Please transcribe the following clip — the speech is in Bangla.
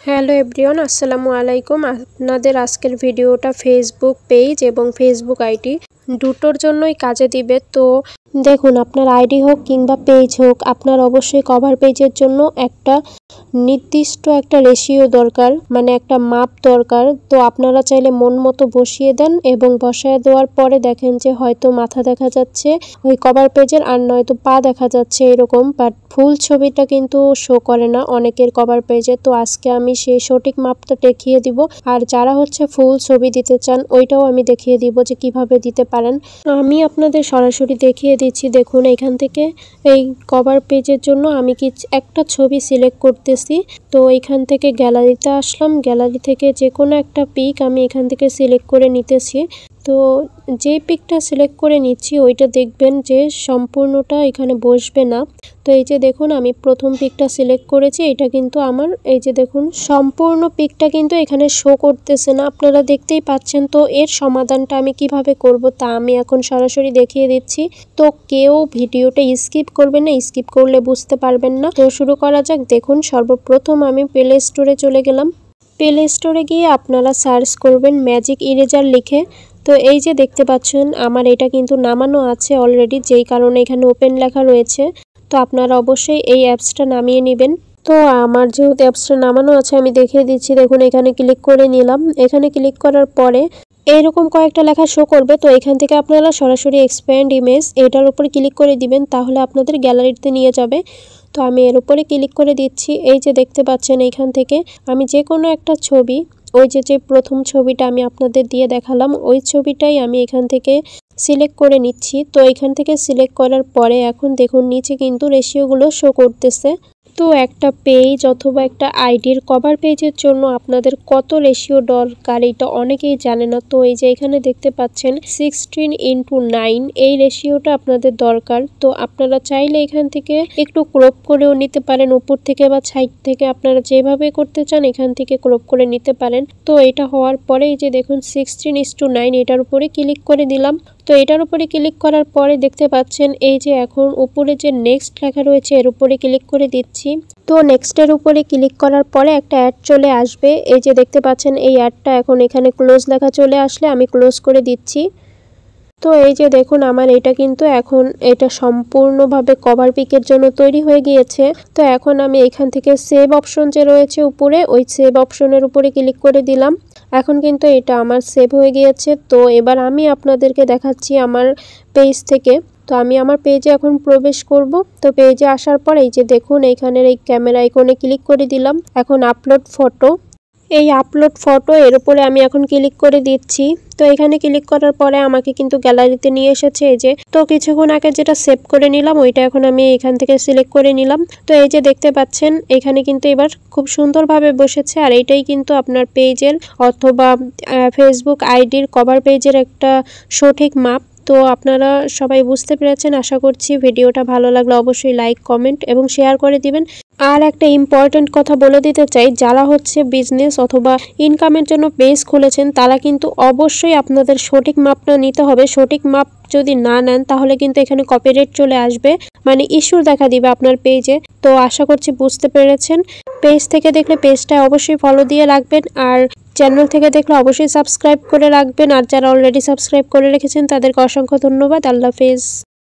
হ্যালো এভরিওয়ান, আসসালামু আলাইকুম। আপনাদের আজকের ভিডিওটা ফেসবুক পেজ এবং ফেসবুক আইডি দুটোর জন্যই কাজে দিবে। তো দেখুন, আপনার আইডি হোক কিংবা পেজ হোক, আপনার অবশ্যই কভার পেজের জন্য একটা নির্দিষ্ট একটা রেশিও দরকার, মানে একটা মাপ দরকার। তো আপনারা চাইলে মন মতো বসিয়ে দেন এবং বসায় দেওয়ার পরে দেখেন যে হয়তো মাথা দেখা যাচ্ছে ওই কভার পেজের, আর নয়তো পা দেখা যাচ্ছে এরকম, বাট ফুল ছবিটা কিন্তু শো করে না অনেকের কভার পেজে। তো আজকে আমি সেই সঠিক মাপটা দেখিয়ে দিব, আর যারা হচ্ছে ফুল ছবি দিতে চান ওইটাও আমি দেখিয়ে দিব যে কিভাবে দিতে পারেন। আমি আপনাদের সরাসরি দেখিয়ে দিচ্ছি। দেখুন, এখান থেকে এই কভার পেজের জন্য আমি একটা ছবি সিলেক্ট করতেছি। তো এখান থেকে গ্যালারিতে আসলাম, গ্যালারি থেকে যে কোনো একটা পিক আমি এখান থেকে সিলেক্ট করে নিতেছি। তো যে পিকটা সিলেক্ট করে নিচ্ছি ওইটা দেখবেন যে সম্পূর্ণটা এখানে বসবে না। তো এই যে দেখুন, আমি প্রথম পিকটা সিলেক্ট করেছি, এটা কিন্তু আমার এই যে দেখুন সম্পূর্ণ পিকটা কিন্তু এখানে শো করতেছে না, আপনারা দেখতেই পাচ্ছেন। তো এর সমাধানটা আমি কিভাবে করব তা আমি এখন সরাসরি দেখিয়ে দিচ্ছি। তো কেউ ভিডিওটা স্কিপ করবেন না, স্কিপ করলে বুঝতে পারবেন না। তো শুরু করা যাক। দেখুন, সর্বপ্রথম আমি প্লে স্টোরে চলে গেলাম। প্লে স্টোরে গিয়ে আপনারা সার্চ করবেন ম্যাজিক ইরেজার লিখে। তো এই যে দেখতে পাচ্ছেন আমার এটা কিন্তু নামানো আছে অলরেডি, যেই কারণে এখানে ওপেন লেখা রয়েছে। তো আপনারা অবশ্যই এই অ্যাপসটা নামিয়ে নেবেন। তো আমার যেহেতু অ্যাপসটা নামানো আছে আমি দেখিয়ে দিচ্ছি। দেখুন, এখানে ক্লিক করে নিলাম। এখানে ক্লিক করার পরে এইরকম কয়েকটা লেখা শো করবে। তো এখান থেকে আপনারা সরাসরি এক্সপ্যান্ড ইমেজ এটার উপরে ক্লিক করে দিবেন, তাহলে আপনাদের গ্যালারিতে নিয়ে যাবে। তো আমি এর উপরে ক্লিক করে দিচ্ছি। এই যে দেখতে পাচ্ছেন, এইখান থেকে আমি যে কোনো একটা ছবি, ওই যে প্রথম ছবিটা আমি আপনাদের দিয়ে দেখালাম ওই ছবিটাই আমি এখান থেকে সিলেক্ট করে নিচ্ছি। তো এখান থেকে সিলেক্ট করার পরে এখন দেখুন নিচে কিন্তু রেশিওগুলো শো করতেছে। তো একটা পেজ অথবা একটা আইডির কভার পেজের জন্য আপনাদের কত রেশিও দরকার এটা অনেকেই জানে না। তো এই যে এখানে দেখতে পাচ্ছেন 16:9 এই রেশিওটা আপনাদের দরকার। তো আপনারা চাইলে এখান থেকে একটু ক্রপ করেও নিতে পারেন, উপর থেকে বা সাইড থেকে আপনারা যেভাবে করতে চান এখান থেকে ক্রপ করে নিতে পারেন। তো এটা হওয়ার পরে এই যে দেখুন 16:9 এটার উপরে ক্লিক করে দিলাম। তো এটার উপরে ক্লিক করার পরে দেখতে পাচ্ছেন এই যে এখন উপরে যে নেক্সট লেখা রয়েছে এর উপরে ক্লিক করে দিচ্ছি। তো নেক্সটের উপরে ক্লিক করার পরে একটা অ্যাড চলে আসবে। এই যে দেখতে পাচ্ছেন এই অ্যাডটা এখন এখানে ক্লোজ লেখা চলে আসলে আমি ক্লোজ করে দিচ্ছি। তো এই যে দেখুন আমার এটা কিন্তু এখন এটা সম্পূর্ণভাবে কভার পিকের জন্য তৈরি হয়ে গিয়েছে। তো এখন আমি এখান থেকে সেভ অপশন যে রয়েছে উপরে, ওই সেভ অপশনের উপরে ক্লিক করে দিলাম। এখন কিন্তু এটা আমার সেভ হয়ে গিয়েছে। তো এবার আমি আপনাদেরকে দেখাচ্ছি আমার পেজ থেকে। তো আমি আমার পেজে এখন প্রবেশ করব। তো পেজে আসার পর এই যে দেখুন এইখানের এই ক্যামেরা আইকনে ক্লিক করে দিলাম। এখন আপলোড ফটো, এই আপলোড ফটো এর উপরে আমি এখন ক্লিক করে দিচ্ছি। তো এখানে ক্লিক করার পরে আমাকে কিন্তু গ্যালারিতে নিয়ে এসেছে। এই যে তো কিছুক্ষণ আগে যেটা সেভ করে নিলাম ওইটা এখন আমি এখান থেকে সিলেক্ট করে নিলাম। তো এই যে দেখতে পাচ্ছেন এখানে কিন্তু এবার খুব সুন্দরভাবে বসেছে, আর এইটাই কিন্তু আপনার পেজের অথবা ফেসবুক আইডির কভার পেজের একটা সঠিক মাপ। তো আপনারা সবাই বুঝতে পেরেছেন আশা করছি। ভিডিওটা ভালো লাগলে অবশ্যই লাইক, কমেন্ট এবং শেয়ার করে দিবেন। আর একটা ইম্পর্টেন্ট কথা বলে দিতে চাই, যারা হচ্ছে বিজনেস অথবা ইনকামের জন্য পেজ খুলেছেন তারা কিন্তু অবশ্যই আপনাদের সঠিক মাপটা নিতে হবে। সঠিক মাপ যদি না নেন তাহলে কিন্তু এখানে কপিরাইট চলে আসবে, মানে ইস্যু দেখা দিবে আপনার পেজে। তো আশা করছি বুঝতে পেরেছেন। পেজ থেকে দেখলে পেজটা অবশ্যই ফলো দিয়ে রাখবেন, আর চ্যানেল থেকে দেখলে অবশ্যই সাবস্ক্রাইব করে রাখবেন। আর যারা অলরেডি সাবস্ক্রাইব করে রেখেছেন তাদেরকে অসংখ্য ধন্যবাদ। আল্লাহ হাফেজ।